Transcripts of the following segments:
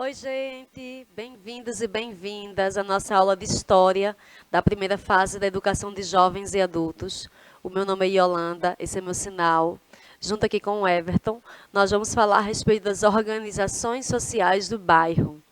Oi, gente, bem-vindos e bem-vindas à nossa aula de História da primeira fase da educação de jovens e adultos. O meu nome é Yolanda, esse é meu sinal. Junto aqui com o Everton, nós vamos falar a respeito das organizações sociais do bairro.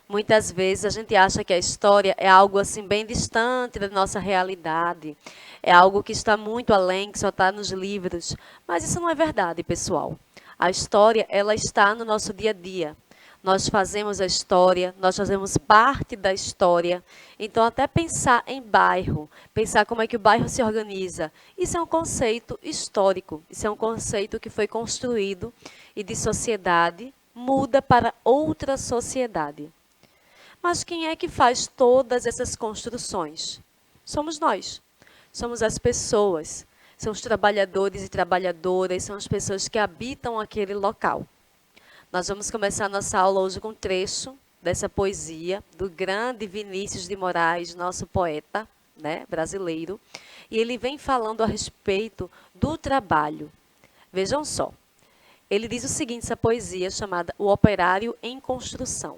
Muitas vezes a gente acha que a história é algo assim bem distante da nossa realidade, é algo que está muito além, que só está nos livros, mas isso não é verdade, pessoal. A história, ela está no nosso dia a dia. Nós fazemos a história, nós fazemos parte da história. Então, até pensar em bairro, pensar como é que o bairro se organiza, isso é um conceito histórico, isso é um conceito que foi construído e de sociedade muda para outra sociedade. Mas quem é que faz todas essas construções? Somos nós. Somos as pessoas. São os trabalhadores e trabalhadoras, são as pessoas que habitam aquele local. Nós vamos começar nossa aula hoje com um trecho dessa poesia do grande Vinícius de Moraes, nosso poeta, né, brasileiro. E ele vem falando a respeito do trabalho. Vejam só. Ele diz o seguinte, essa poesia chamada O Operário em Construção.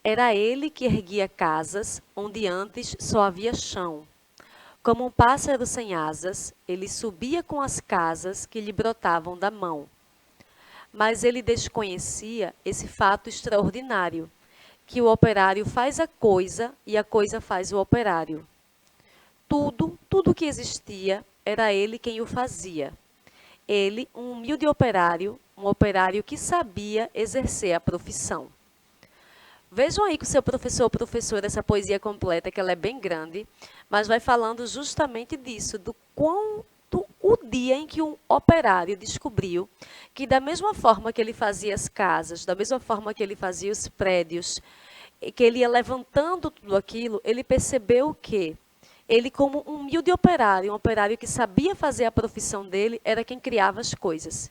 Era ele que erguia casas onde antes só havia chão. Como um pássaro sem asas, ele subia com as casas que lhe brotavam da mão. Mas ele desconhecia esse fato extraordinário, que o operário faz a coisa e a coisa faz o operário. Tudo que existia, era ele quem o fazia. Ele, um humilde operário, um operário que sabia exercer a profissão. Vejam aí com o seu professor ou professora essa poesia completa, que ela é bem grande, mas vai falando justamente disso, do quanto o dia em que um operário descobriu que da mesma forma que ele fazia as casas, da mesma forma que ele fazia os prédios, que ele ia levantando tudo aquilo, ele percebeu que ele, como um humilde operário, um operário que sabia fazer a profissão dele, era quem criava as coisas.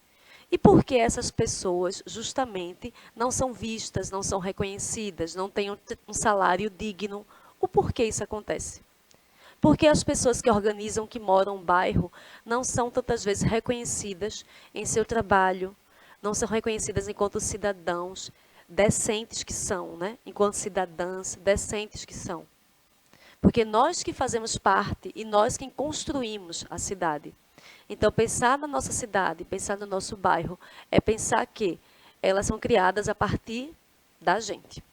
E por que essas pessoas, justamente, não são vistas, não são reconhecidas, não têm um salário digno? O porquê isso acontece? Porque as pessoas que organizam, que moram no bairro, não são tantas vezes reconhecidas em seu trabalho, não são reconhecidas enquanto cidadãos decentes que são, né? Enquanto cidadãs decentes que são. Porque nós que fazemos parte e nós quem construímos a cidade. Então, pensar na nossa cidade, pensar no nosso bairro, é pensar que elas são criadas a partir da gente,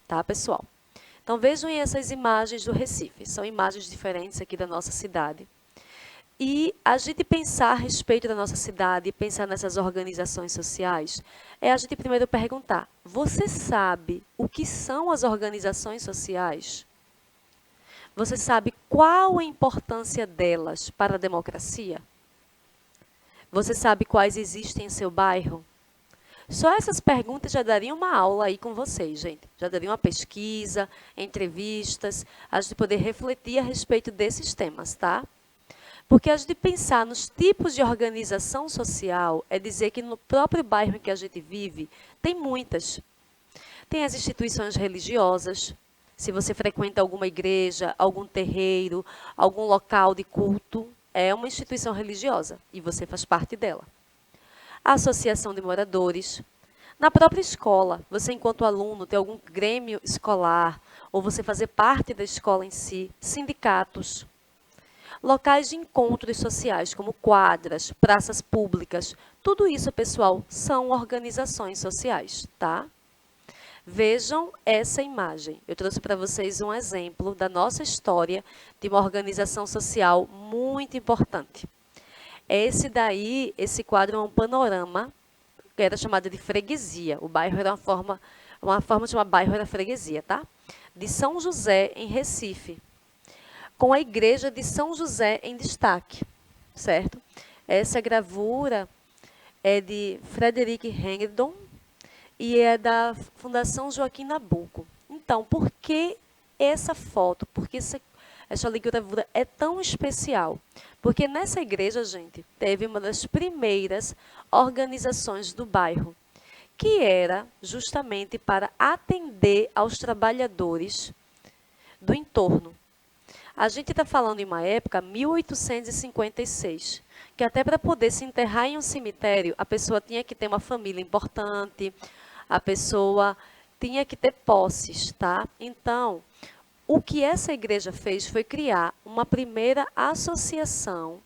tá, pessoal? Então, vejam essas imagens do Recife. São imagens diferentes aqui da nossa cidade. E a gente pensar a respeito da nossa cidade, pensar nessas organizações sociais, é a gente primeiro perguntar, você sabe o que são as organizações sociais? Você sabe qual a importância delas para a democracia? Você sabe quais existem em seu bairro? Só essas perguntas já dariam uma aula aí com vocês, gente. Já daria uma pesquisa, entrevistas, a gente poder refletir a respeito desses temas, tá? Porque a gente pensar nos tipos de organização social é dizer que no próprio bairro em que a gente vive, tem muitas. Tem as instituições religiosas, se você frequenta alguma igreja, algum terreiro, algum local de culto, é uma instituição religiosa e você faz parte dela. A associação de moradores. Na própria escola, você enquanto aluno tem algum grêmio escolar, ou você fazer parte da escola em si, sindicatos. Locais de encontros sociais, como quadras, praças públicas, tudo isso, pessoal, são organizações sociais, tá? Vejam essa imagem. Eu trouxe para vocês um exemplo da nossa história de uma organização social muito importante. Esse daí, esse quadro é um panorama, que era chamado de freguesia. O bairro era uma forma de chamar bairro era freguesia, tá? De São José, em Recife, com a igreja de São José em destaque, certo? Essa gravura é de Frederic Hengedon, e é da Fundação Joaquim Nabuco. Então, por que essa foto? Por que essa gravura é tão especial? Porque nessa igreja, gente, teve uma das primeiras organizações do bairro, que era justamente para atender aos trabalhadores do entorno. A gente está falando em uma época, 1856, que até para poder se enterrar em um cemitério, a pessoa tinha que ter uma família importante, a pessoa tinha que ter posses, tá? Então, o que essa igreja fez foi criar uma primeira associação,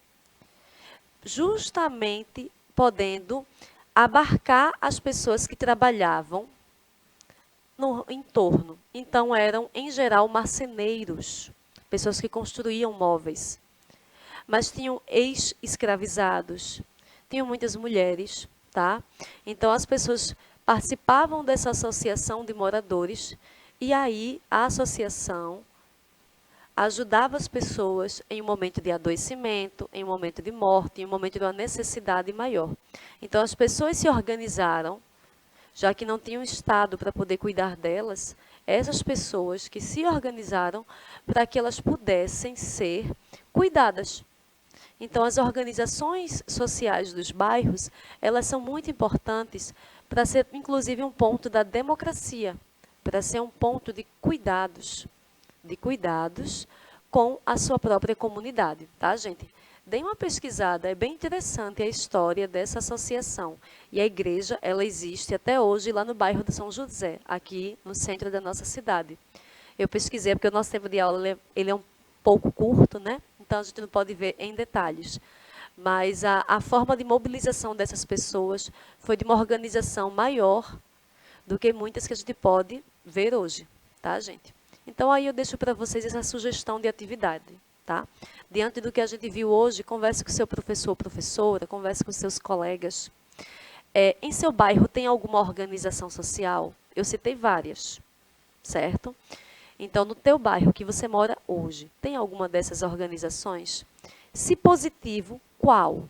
justamente podendo abarcar as pessoas que trabalhavam no entorno. Então, eram, em geral, marceneiros, pessoas que construíam móveis. Mas tinham ex-escravizados, tinham muitas mulheres, tá? Então, as pessoas participavam dessa associação de moradores e aí a associação ajudava as pessoas em um momento de adoecimento, em um momento de morte, em um momento de uma necessidade maior. Então, as pessoas se organizaram, já que não tinham Estado para poder cuidar delas, essas pessoas que se organizaram para que elas pudessem ser cuidadas. Então, as organizações sociais dos bairros, elas são muito importantes para ser, inclusive, um ponto da democracia, para ser um ponto de cuidados com a sua própria comunidade, tá, gente? Deem uma pesquisada, é bem interessante a história dessa associação. E a igreja, ela existe até hoje lá no bairro de São José, aqui no centro da nossa cidade. Eu pesquisei, porque o nosso tempo de aula ele é um pouco curto, né? Então, a gente não pode ver em detalhes. Mas a forma de mobilização dessas pessoas foi de uma organização maior do que muitas que a gente pode ver hoje, tá, gente? Então, aí eu deixo para vocês essa sugestão de atividade, tá? Diante do que a gente viu hoje, converse com o seu professor ou professora, converse com seus colegas. Em seu bairro tem alguma organização social? Eu citei várias, certo? Então, no teu bairro que você mora hoje, tem alguma dessas organizações? Se positivo, qual?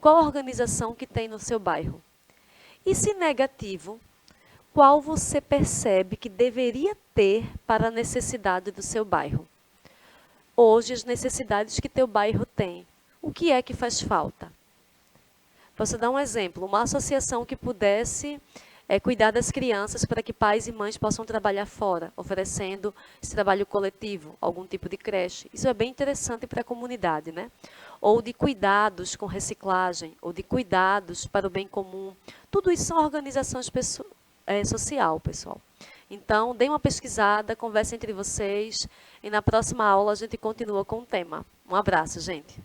Qual a organização que tem no seu bairro? E se negativo, qual você percebe que deveria ter para a necessidade do seu bairro? Hoje, as necessidades que teu bairro tem, o que é que faz falta? Posso dar um exemplo, uma associação que pudesse cuidar das crianças para que pais e mães possam trabalhar fora, oferecendo esse trabalho coletivo, algum tipo de creche. Isso é bem interessante para a comunidade, né? Ou de cuidados com reciclagem, ou de cuidados para o bem comum. Tudo isso são organizações social, pessoal. Então, deem uma pesquisada, conversem entre vocês, e na próxima aula a gente continua com o tema. Um abraço, gente.